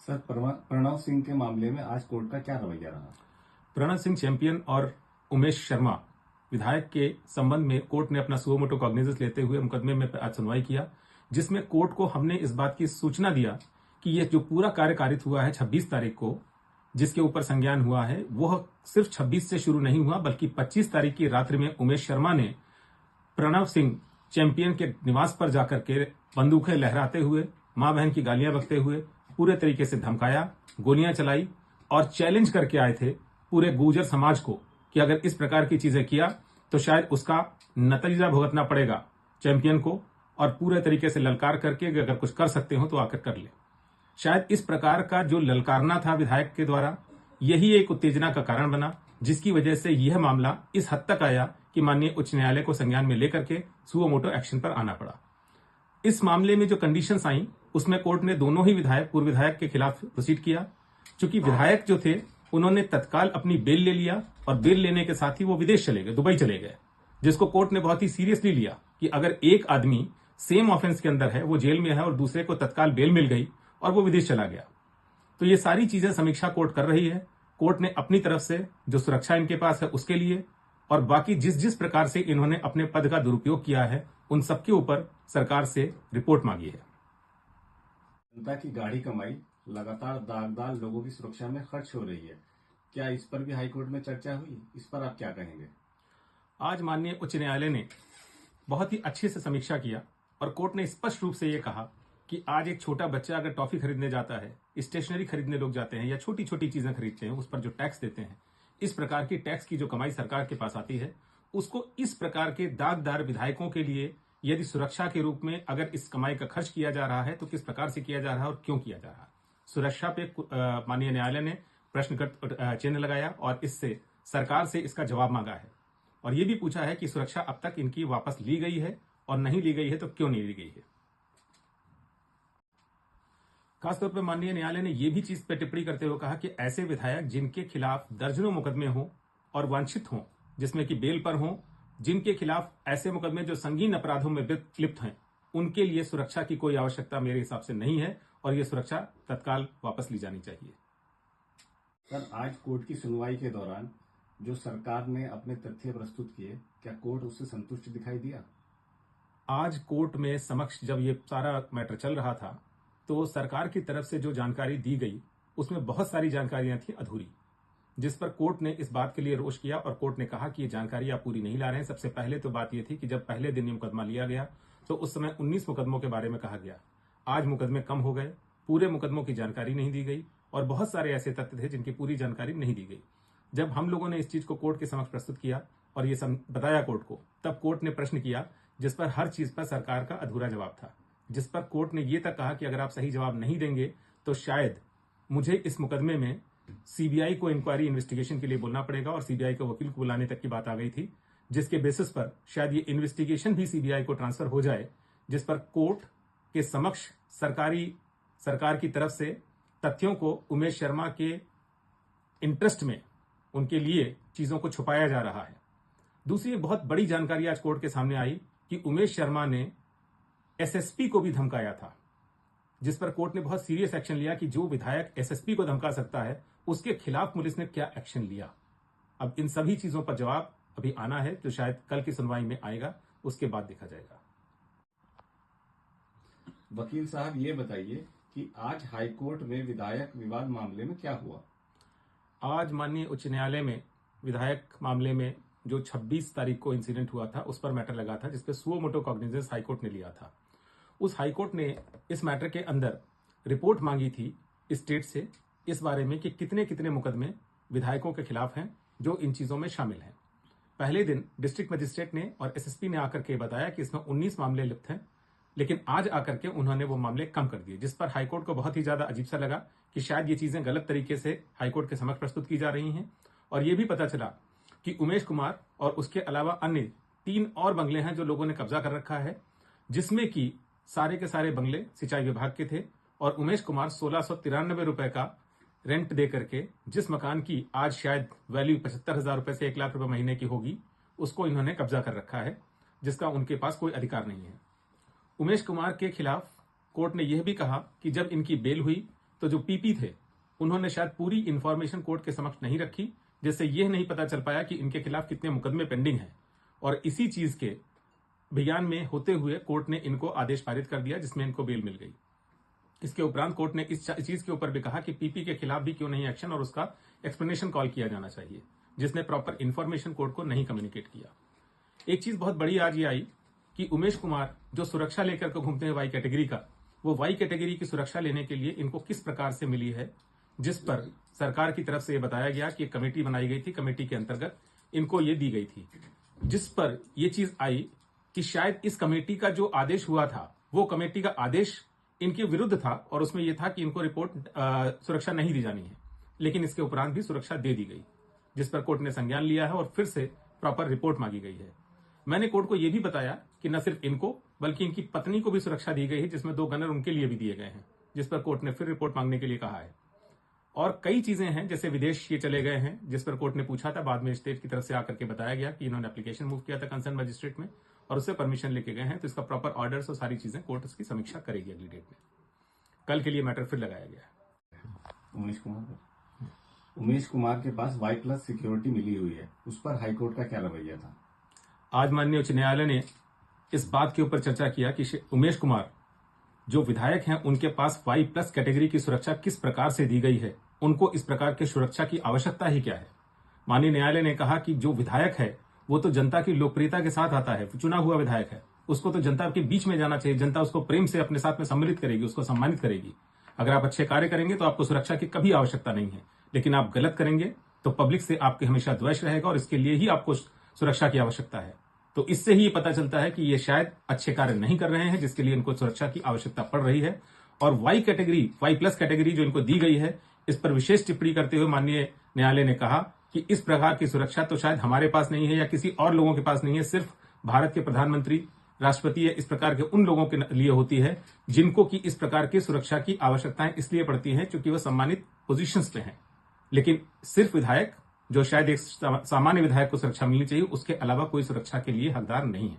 Sir, Pranav Singh के मामले में आज कोर्ट का क्या रवैया रहा? प्रणव सिंह चैंपियन और उमेश शर्मा विधायक के संबंध में कोर्ट ने अपना सुओ मोटो कॉग्निजेंस लेते हुए मुकदमे में आज सुनवाई किया, जिसमें कोर्ट को हमने इस बात की सूचना दिया कि यह जो पूरा कार्य कारित हुआ है 26 तारीख को, जिसके ऊपर संज्ञान हुआ है, वह सिर्फ 26 से शुरू नहीं हुआ बल्कि 25 तारीख की रात्रि में उमेश शर्मा ने प्रणव सिंह चैंपियन के निवास पर जाकर के बंदूकें लहराते हुए, मां बहन की गालियां बकते हुए पूरे तरीके से धमकाया, गोलियां चलाई और चैलेंज करके आए थे पूरे गुर्जर समाज को कि अगर इस प्रकार की चीजें किया तो शायद उसका नतीजा भुगतना पड़ेगा चैंपियन को, और पूरे तरीके से ललकार करके अगर कुछ कर सकते हो तो आकर कर ले। शायद इस प्रकार का जो ललकारना था विधायक के द्वारा, यही एक उत्तेजना का कारण बना, जिसकी वजह से यह मामला इस हद तक आया कि माननीय उच्च न्यायालय को संज्ञान में लेकर के सुओ मोटो एक्शन पर आना पड़ा। इस मामले में जो कंडीशंस आई, उसमें कोर्ट ने दोनों ही पूर्व विधायक के खिलाफ प्रोसीड किया। चूंकि विधायक जो थे उन्होंने तत्काल अपनी बेल ले लिया और बेल लेने के साथ ही वो विदेश चले गए, दुबई चले गए, जिसको कोर्ट ने बहुत ही सीरियसली लिया कि अगर एक आदमी सेम ऑफेंस के अंदर है, वो जेल में है और दूसरे को तत्काल बेल मिल गई और वो विदेश चला गया, तो ये सारी चीजें समीक्षा कोर्ट कर रही है। कोर्ट ने अपनी तरफ से जो सुरक्षा इनके पास है उसके लिए और बाकी जिस जिस प्रकार से इन्होंने अपने पद का दुरुपयोग किया है उन सबके ऊपर सरकार से रिपोर्ट मांगी है। जनता की गाढ़ी कमाई लगातार दागदार लोगों की सुरक्षा में खर्च हो रही है, क्या इस पर भी हाईकोर्ट में चर्चा हुई? इस पर आप क्या कहेंगे? आज माननीय उच्च न्यायालय ने बहुत ही अच्छे से समीक्षा किया और कोर्ट ने स्पष्ट रूप से यह कहा कि आज एक छोटा बच्चा अगर टॉफी खरीदने जाता है, स्टेशनरी खरीदने लोग जाते हैं या छोटी छोटी चीजें खरीदते हैं, उस पर जो टैक्स देते हैं, इस प्रकार की टैक्स की जो कमाई सरकार के पास आती है, उसको इस प्रकार के दागदार विधायकों के लिए यदि सुरक्षा के रूप में अगर इस कमाई का खर्च किया जा रहा है तो किस प्रकार से किया जा रहा है और क्यों किया जा रहा है। सुरक्षा पे माननीय न्यायालय ने प्रश्न चिन्ह लगाया और इससे सरकार से इसका जवाब मांगा है और यह भी पूछा है कि सुरक्षा अब तक इनकी वापस ली गई है और नहीं ली गई है तो क्यों नहीं ली गई है। खासतौर पर माननीय न्यायालय ने यह भी चीज पर टिप्पणी करते हुए कहा कि ऐसे विधायक जिनके खिलाफ दर्जनों मुकदमे हों और वांछित हों, जिसमें कि बेल पर हों, जिनके खिलाफ ऐसे मुकदमे जो संगीन अपराधों में लिप्त हैं, उनके लिए सुरक्षा की कोई आवश्यकता मेरे हिसाब से नहीं है और यह सुरक्षा तत्काल वापस ली जानी चाहिए। सर, आज कोर्ट की सुनवाई के दौरान जो सरकार ने अपने तथ्य प्रस्तुत किए, क्या कोर्ट उससे संतुष्ट दिखाई दिया? आज कोर्ट में समक्ष जब ये सारा मैटर चल रहा था तो सरकार की तरफ से जो जानकारी दी गई उसमें बहुत सारी जानकारियां थी अधूरी, जिस पर कोर्ट ने इस बात के लिए रोष किया और कोर्ट ने कहा कि ये जानकारी आप पूरी नहीं ला रहे हैं। सबसे पहले तो बात यह थी कि जब पहले दिन ये मुकदमा लिया गया तो उस समय 19 मुकदमों के बारे में कहा गया, आज मुकदमे कम हो गए, पूरे मुकदमों की जानकारी नहीं दी गई और बहुत सारे ऐसे तथ्य थे जिनकी पूरी जानकारी नहीं दी गई। जब हम लोगों ने इस चीज को कोर्ट के समक्ष प्रस्तुत किया और ये बताया कोर्ट को, तब कोर्ट ने प्रश्न किया जिस पर हर चीज पर सरकार का अधूरा जवाब था, जिस पर कोर्ट ने यह तक कहा कि अगर आप सही जवाब नहीं देंगे तो शायद मुझे इस मुकदमे में सीबीआई को इंक्वायरी इन्वेस्टिगेशन के लिए बोलना पड़ेगा और सीबीआई के वकील को बुलाने तक की बात आ गई थी, जिसके बेसिस पर शायद ये इन्वेस्टिगेशन भी सीबीआई को ट्रांसफर हो जाए, जिस पर कोर्ट के समक्ष सरकार की तरफ से तथ्यों को उमेश शर्मा के इंटरेस्ट में उनके लिए चीजों को छुपाया जा रहा है। दूसरी बहुत बड़ी जानकारी आज कोर्ट के सामने आई कि उमेश शर्मा ने एसएसपी को भी धमकाया था, जिस पर कोर्ट ने बहुत सीरियस एक्शन लिया कि जो विधायक एसएसपी को धमका सकता है उसके खिलाफ पुलिस ने क्या एक्शन लिया। अब इन सभी चीजों पर जवाब अभी आना है, जो शायद कल की सुनवाई में आएगा, उसके बाद देखा जाएगा। वकील साहब, ये बताइए कि आज हाईकोर्ट में विधायक विवाद मामले में क्या हुआ? आज माननीय उच्च न्यायालय में विधायक मामले में जो 26 तारीख को इंसिडेंट हुआ था उस पर मैटर लगा था, जिसपे सुओ मोटो कॉग्निजेंस हाईकोर्ट ने लिया था। उस हाईकोर्ट ने इस मैटर के अंदर रिपोर्ट मांगी थी स्टेट से इस बारे में कि कितने कितने मुकदमे विधायकों के खिलाफ हैं जो इन चीजों में शामिल हैं। पहले दिन डिस्ट्रिक्ट मजिस्ट्रेट ने और एसएसपी ने आकर के बताया कि इसमें 19 मामले लिप्त हैं, लेकिन आज आकर के उन्होंने वो मामले कम कर दिए, जिस पर हाईकोर्ट को बहुत ही ज्यादा अजीब सा लगा कि शायद ये चीजें गलत तरीके से हाईकोर्ट के समक्ष प्रस्तुत की जा रही हैं। और ये भी पता चला कि उमेश कुमार और उसके अलावा अन्य 3 और बंगले हैं जो लोगों ने कब्जा कर रखा है, जिसमें कि सारे के सारे बंगले सिंचाई विभाग के थे और उमेश कुमार 1693 रुपए का रेंट दे करके जिस मकान की आज शायद वैल्यू 75,000 रुपए से 1 लाख रुपए महीने की होगी, उसको इन्होंने कब्जा कर रखा है, जिसका उनके पास कोई अधिकार नहीं है। उमेश कुमार के खिलाफ कोर्ट ने यह भी कहा कि जब इनकी बेल हुई तो जो पीपी थे उन्होंने शायद पूरी इंफॉर्मेशन कोर्ट के समक्ष नहीं रखी, जिससे यह नहीं पता चल पाया कि इनके खिलाफ कितने मुकदमे पेंडिंग हैं। और इसी चीज के बयान में होते हुए कोर्ट ने इनको आदेश पारित कर दिया, जिसमें इनको बेल मिल गई। इसके उपरांत कोर्ट ने इस चीज के ऊपर भी कहा कि पीपी के खिलाफ भी क्यों नहीं एक्शन और उसका एक्सप्लेनेशन कॉल किया जाना चाहिए, जिसने प्रॉपर इंफॉर्मेशन कोर्ट को नहीं कम्युनिकेट किया। एक चीज बहुत बड़ी आज ये आई कि उमेश कुमार जो सुरक्षा लेकर के घूमते हैं वाई कैटेगरी का, वो वाई कैटेगरी की सुरक्षा लेने के लिए इनको किस प्रकार से मिली है, जिस पर सरकार की तरफ से यह बताया गया कि एक कमेटी बनाई गई थी, कमेटी के अंतर्गत इनको ये दी गई थी, जिस पर यह चीज आई कि शायद इस कमेटी का जो आदेश हुआ था वो कमेटी का आदेश इनके विरुद्ध था और उसमें यह था कि इनको रिपोर्ट सुरक्षा नहीं दी जानी है, लेकिन इसके उपरांत भी सुरक्षा दे दी गई, जिस पर कोर्ट ने संज्ञान लिया है और फिर से प्रॉपर रिपोर्ट मांगी गई है। मैंने कोर्ट को यह भी बताया कि न सिर्फ इनको बल्कि इनकी पत्नी को भी सुरक्षा दी गई है, जिसमें 2 गनर उनके लिए भी दिए गए हैं, जिस पर कोर्ट ने फिर रिपोर्ट मांगने के लिए कहा है। और कई चीजें हैं, जैसे विदेश ये चले गए हैं, जिस पर कोर्ट ने पूछा था, बाद में स्टेट की तरफ से आकर के बताया गया कि इन्होंने एप्लीकेशन मूव किया था कंसर्न मजिस्ट्रेट में और उससे परमिशन लेके गए हैं, तो इसका प्रॉपर ऑर्डर्स और सारी चीजें कोर्ट उसकी समीक्षा करेगी अगली डेट में। कल के लिए मैटर फिर लगाया गया है। उमेश कुमार के पास Y+ सिक्योरिटी मिली हुई है, उस पर हाईकोर्ट का क्या रवैया था? आज माननीय उच्च न्यायालय ने इस बात के ऊपर चर्चा किया कि उमेश कुमार जो विधायक हैं उनके पास Y+ कैटेगरी की सुरक्षा किस प्रकार से दी गई है, उनको इस प्रकार की सुरक्षा की आवश्यकता ही क्या है। माननीय न्यायालय ने कहा कि जो विधायक है वो तो जनता की लोकप्रियता के साथ आता है, चुना हुआ विधायक है, उसको तो जनता के बीच में जाना चाहिए, जनता उसको प्रेम से अपने साथ में सम्मिलित करेगी, उसको सम्मानित करेगी। अगर आप अच्छे कार्य करेंगे तो आपको सुरक्षा की कभी आवश्यकता नहीं है, लेकिन आप गलत करेंगे तो पब्लिक से आपके हमेशा द्वेष रहेगा और इसके लिए ही आपको सुरक्षा की आवश्यकता है। तो इससे ही पता चलता है कि ये शायद अच्छे कार्य नहीं कर रहे हैं, जिसके लिए इनको सुरक्षा की आवश्यकता पड़ रही है। और Y+ कैटेगरी जो इनको दी गई है, इस पर विशेष टिप्पणी करते हुए माननीय न्यायालय ने कहा कि इस प्रकार की सुरक्षा तो शायद हमारे पास नहीं है या किसी और लोगों के पास नहीं है, सिर्फ भारत के प्रधानमंत्री, राष्ट्रपति या इस प्रकार के उन लोगों के लिए होती है जिनको की इस प्रकार की सुरक्षा की आवश्यकताएं इसलिए पड़ती हैं क्योंकि वह सम्मानित पोजीशंस पे हैं। लेकिन सिर्फ विधायक, जो शायद एक सामान्य विधायक को सुरक्षा मिलनी चाहिए, उसके अलावा कोई सुरक्षा के लिए हकदार नहीं है।